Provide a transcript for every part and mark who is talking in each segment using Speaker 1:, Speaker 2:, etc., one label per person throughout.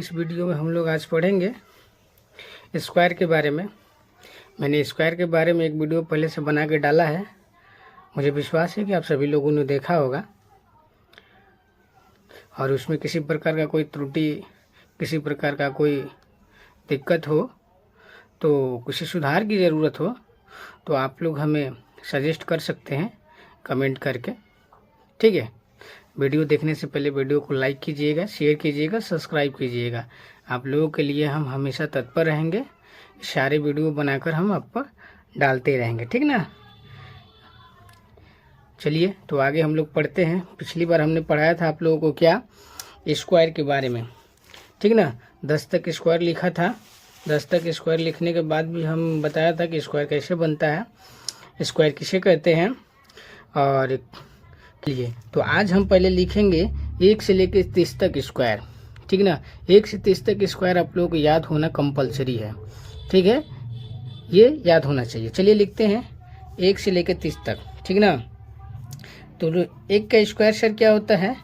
Speaker 1: इस वीडियो में हम लोग आज पढ़ेंगे स्क्वायर के बारे में। मैंने स्क्वायर के बारे में एक वीडियो पहले से बना के डाला है। मुझे विश्वास है कि आप सभी लोगों ने देखा होगा और उसमें किसी प्रकार का कोई त्रुटि, किसी प्रकार का कोई दिक्कत हो, तो किसी सुधार की ज़रूरत हो तो आप लोग हमें सजेस्ट कर सकते हैं कमेंट करके। ठीक है, वीडियो देखने से पहले वीडियो को लाइक कीजिएगा, शेयर कीजिएगा, सब्सक्राइब कीजिएगा। आप लोगों के लिए हम हमेशा तत्पर रहेंगे। सारे वीडियो बनाकर हम आप पर डालते रहेंगे, ठीक ना। चलिए तो आगे हम लोग पढ़ते हैं। पिछली बार हमने पढ़ाया था आप लोगों को क्या, स्क्वायर के बारे में, ठीक ना। 10 तक स्क्वायर लिखा था। 10 तक स्क्वायर लिखने के बाद भी हम बताया था कि स्क्वायर कैसे बनता है, स्क्वायर किसे कहते हैं। और लिए तो आज हम पहले लिखेंगे 1 से लेकर 30 तक स्क्वायर, ठीक ना। 1 से 30 तक स्क्वायर आप लोगों को याद होना कंपलसरी है, ठीक है, ये याद होना चाहिए। चलिए लिखते हैं 1 से लेकर 30 तक, ठीक ना। तो 1 का स्क्वायर सर क्या होता है,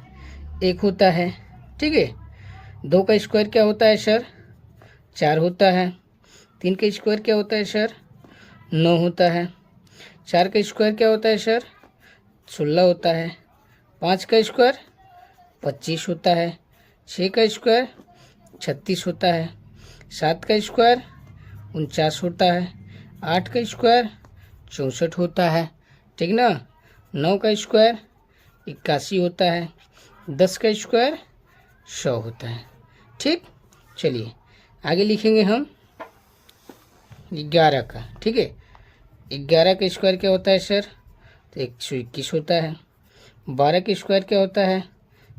Speaker 1: 1 होता है, ठीक है। 2 का स्क्वायर क्या होता है सर, 4 होता है। 3 का स्क्वायर क्या होता है सर, 9 होता है। 4 का स्क्वायर क्या होता है सर, 16 होता है। 5 का स्क्वायर 25 होता है। 6 का स्क्वायर 36 होता है। 7 का स्क्वायर 49 होता है। 8 का स्क्वायर 64 होता है, ठीक ना। 9 का स्क्वायर 81 होता है। 10 का स्क्वायर 100 होता है, ठीक। चलिए आगे लिखेंगे हम 11 का, ठीक है। 11 का स्क्वायर क्या होता है सर, तो 121 होता है। 12 का स्क्वायर क्या होता है,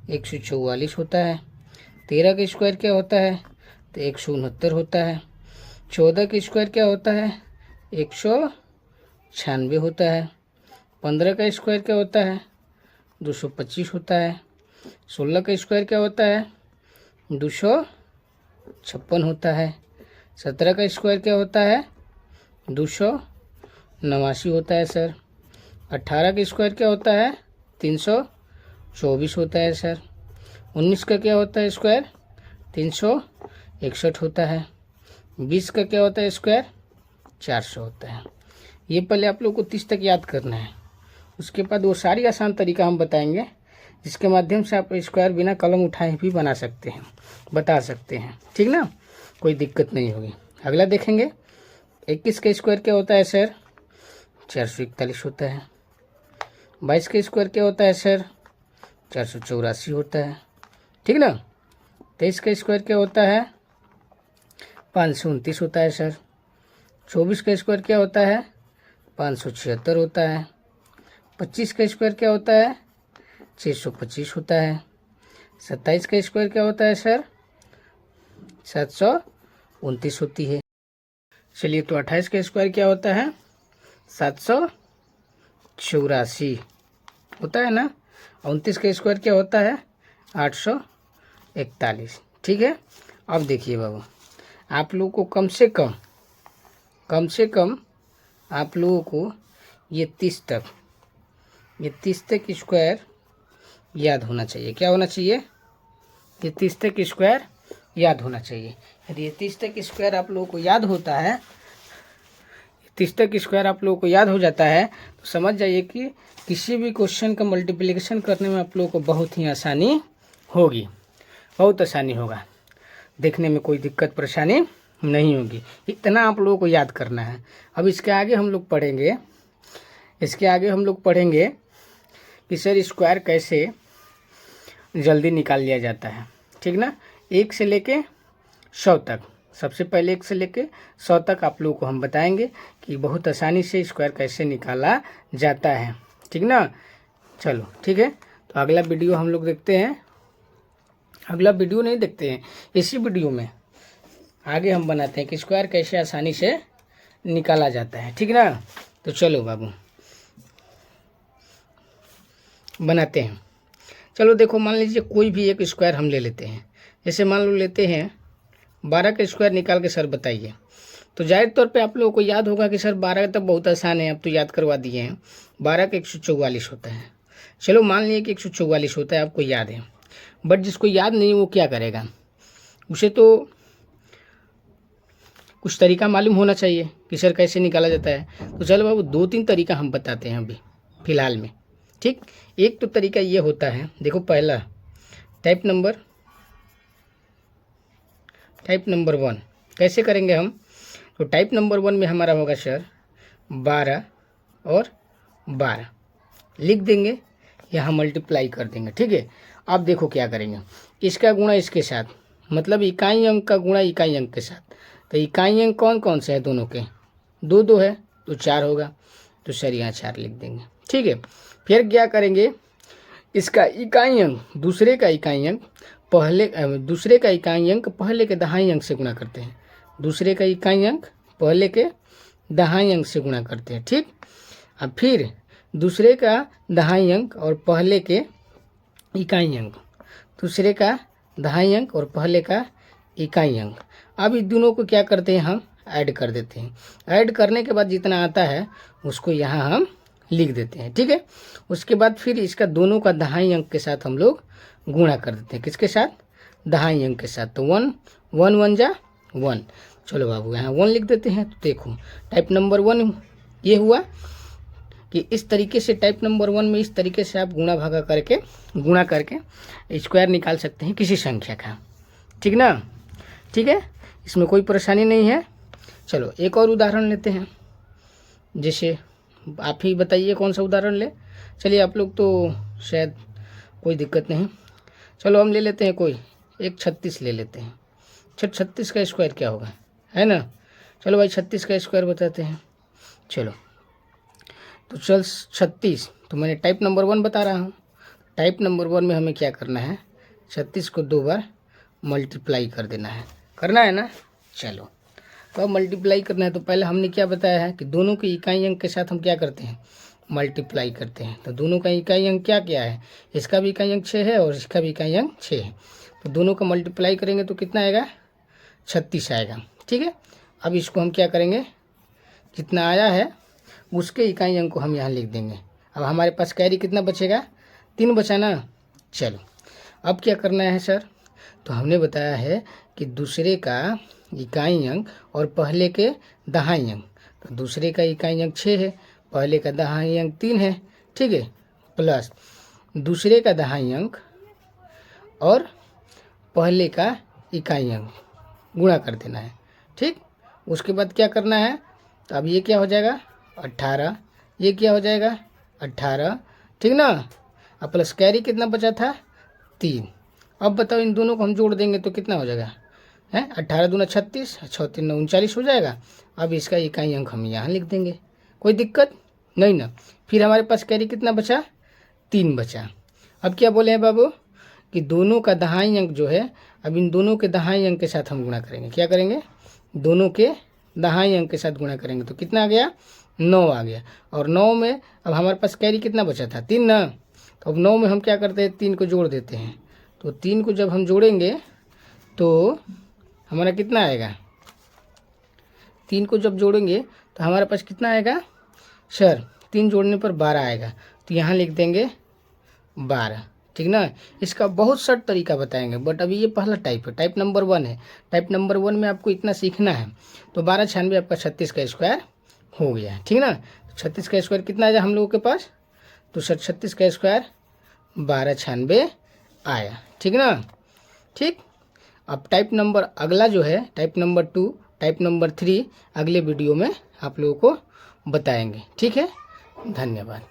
Speaker 1: 144 होता है। 13 का स्क्वायर क्या होता है, तो 169 होता है। 14 का स्क्वायर क्या होता है, 196 होता है। 15 का स्क्वायर क्या होता है, 225 होता है। 16 का स्क्वायर क्या होता है, 256 होता है। 17 का स्क्वायर क्या होता है, 289 होता है सर। 18 का स्क्वायर क्या होता है, 324 होता है सर। 19 का क्या होता है स्क्वायर, 361 होता है। 20 का क्या होता है स्क्वायर, 400 होता है। ये पहले आप लोग को 30 तक याद करना है। उसके बाद वो सारी आसान तरीका हम बताएंगे जिसके माध्यम से आप स्क्वायर बिना कलम उठाए भी बना सकते हैं, बता सकते हैं, ठीक ना, कोई दिक्कत नहीं होगी। अगला देखेंगे 21 का स्क्वायर क्या होता है सर, 441 होता है। 22 का स्क्वायर क्या होता है सर, 484 होता है, ठीक ना। 23 का स्क्वायर क्या होता है, 529 होता है सर। 24 का स्क्वायर क्या होता है, 576 होता है। 25 का स्क्वायर क्या होता है, 625 होता है। 27 का स्क्वायर क्या होता है सर, 729 होती है। चलिए तो 28 का स्क्वायर क्या होता है, 784 होता है ना। 29 का स्क्वायर क्या होता है, 841, ठीक है। अब देखिए बाबू, आप लोगों को कम से कम आप लोगों को ये 30 तक स्क्वायर याद होना चाहिए। क्या होना चाहिए, ये 30 तक स्क्वायर याद होना चाहिए। यदि ये 30 तक स्क्वायर आप लोगों को याद होता है, 30 तक स्क्वायर आप लोगों को याद हो जाता है, तो समझ जाइए कि किसी भी क्वेश्चन का मल्टीप्लिकेशन करने में आप लोगों को बहुत ही आसानी होगी, बहुत आसानी होगा। देखने में कोई दिक्कत परेशानी नहीं होगी। इतना आप लोगों को याद करना है। अब इसके आगे हम लोग पढ़ेंगे कि सर स्क्वायर कैसे जल्दी निकाल लिया जाता है, ठीक ना। 1 से लेके 100 तक, सबसे पहले 1 से लेके 100 तक आप लोगों को हम बताएंगे कि बहुत आसानी से स्क्वायर कैसे निकाला जाता है, ठीक ना। चलो ठीक है, तो अगला वीडियो हम लोग देखते हैं। अगला वीडियो नहीं देखते हैं, इसी वीडियो में आगे हम बनाते हैं कि स्क्वायर कैसे आसानी से निकाला जाता है, ठीक ना। तो चलो बाबू बनाते हैं। चलो देखो, मान लीजिए कोई भी एक स्क्वायर हम ले लेते हैं। जैसे मान लो लेते हैं 12 का स्क्वायर निकाल के सर बताइए। तो जाहिर तौर पे आप लोगों को याद होगा कि सर 12 तो बहुत आसान है, अब तो याद करवा दिए हैं। 12 का 144 होता है। चलो मान लीजिए कि 144 होता है, आपको याद है। बट जिसको याद नहीं वो क्या करेगा, उसे तो कुछ तरीका मालूम होना चाहिए कि सर कैसे निकाला जाता है। तो चलो बाबू 2-3 तरीका हम बताते हैं अभी फ़िलहाल में। ठीक, एक तो तरीका ये होता है, देखो पहला टाइप नंबर 1 कैसे करेंगे हम। तो टाइप नंबर 1 में हमारा होगा सर 12 और 12 लिख देंगे, यहाँ मल्टीप्लाई कर देंगे। ठीक है, अब देखो क्या करेंगे, इसका गुणा इसके साथ, मतलब इकाई अंक का गुणा इकाई अंक के साथ। तो इकाई अंक कौन कौन से है दोनों के, 2 है तो 4 होगा, तो सर यहाँ 4 लिख देंगे। ठीक है, फिर क्या करेंगे, इसका इकाई अंक दूसरे का इकाई अंक पहले के दहाई अंक से गुणा करते हैं। दूसरे का इकाई अंक पहले के दहाई अंक से गुणा करते हैं। ठीक, अब फिर दूसरे का दहाई अंक और पहले के इकाई अंक, दूसरे का दहाई अंक और पहले का इकाई अंक। अब इस दोनों को क्या करते हैं, हम ऐड कर देते हैं। ऐड करने के बाद जितना आता है उसको यहाँ हम लिख देते हैं। ठीक है, उसके बाद फिर इसका दोनों का दहाई अंक के साथ हम लोग गुणा कर देते हैं। किसके साथ, दहाई अंक के साथ। तो 1 1 जा 1। चलो बाबू यहाँ 1 लिख देते हैं। तो देखो टाइप नंबर 1 ये हुआ कि इस तरीके से टाइप नंबर 1 में इस तरीके से आप गुणा करके स्क्वायर निकाल सकते हैं किसी संख्या का। ठीक ना, ठीक है, इसमें कोई परेशानी नहीं है। चलो एक और उदाहरण लेते हैं, जैसे आप ही बताइए कौन सा उदाहरण ले। चलिए आप लोग तो शायद कोई दिक्कत नहीं, चलो हम ले लेते हैं कोई एक 36 ले लेते हैं। 36 का स्क्वायर क्या होगा, है ना। चलो भाई 36 का स्क्वायर बताते हैं। चलो तो चल 36, तो मैंने टाइप नंबर 1 बता रहा हूँ। टाइप नंबर 1 में हमें क्या करना है, 36 को 2 बार मल्टीप्लाई कर देना है, करना है ना। चलो तो अब मल्टीप्लाई करना है, तो पहले हमने क्या बताया है कि दोनों के इकाई अंक के साथ हम क्या करते हैं, मल्टीप्लाई करते हैं। तो दोनों का इकाई अंक क्या क्या है, इसका भी इकाई अंक 6 है और इसका भी इकाई अंक 6 है। तो दोनों का मल्टीप्लाई करेंगे तो कितना आएगा, 36 आएगा। ठीक है, अब इसको हम क्या करेंगे, जितना आया है उसके इकाई अंक को हम यहाँ लिख देंगे। अब हमारे पास कैरी कितना बचेगा, 3 बचा ना। चलो अब क्या करना है सर, तो हमने बताया है कि दूसरे का इकाई अंक और पहले के दहाई अंक। तो दूसरे का इकाई अंक 6 है, पहले का दहाई अंक 3 है। ठीक है, प्लस दूसरे का दहाई अंक और पहले का इकाई अंक गुणा कर देना है। ठीक, उसके बाद क्या करना है, तो अब ये क्या हो जाएगा 18, ये क्या हो जाएगा 18। ठीक ना, अब प्लस कैरी कितना बचा था 3। अब बताओ इन दोनों को हम जोड़ देंगे तो कितना हो जाएगा, है 18 दूना 36, 6 3 9 39 हो जाएगा। अब इसका इकाई अंक हम यहाँ लिख देंगे, कोई दिक्कत नहीं ना। फिर हमारे पास कैरी कितना बचा, 3 बचा। अब क्या बोले हैं बाबू कि दोनों का दहाई अंक जो है, अब इन दोनों के दहाई अंक के साथ हम गुणा करेंगे। क्या करेंगे, दोनों के दहाई अंक के साथ गुणा करेंगे। तो कितना आ गया, 9 आ गया। और 9 में अब हमारे पास कैरी कितना बचा था, 3 ना। तो अब 9 में हम क्या करते हैं, 3 को जोड़ देते हैं। तो 3 को जब हम जोड़ेंगे तो हमारा कितना आएगा, 3 को जब जोड़ेंगे तो हमारे पास कितना आएगा सर, 3 जोड़ने पर 12 आएगा। तो यहाँ लिख देंगे 12। ठीक ना, इसका बहुत सर्ट तरीका बताएंगे, बट अभी ये पहला टाइप है, टाइप नंबर 1 है। टाइप नंबर 1 में आपको इतना सीखना है। तो 12 96 आपका 36 का स्क्वायर हो गया है। ठीक ना, 36 का स्क्वायर कितना आया हम लोगों के पास, तो सर 36 का स्क्वायर 12 96 आया। ठीक ना, ठीक। अब टाइप नंबर अगला जो है, टाइप नंबर 2, टाइप नंबर 3 अगले वीडियो में आप लोगों को बताएंगे। ठीक है, धन्यवाद।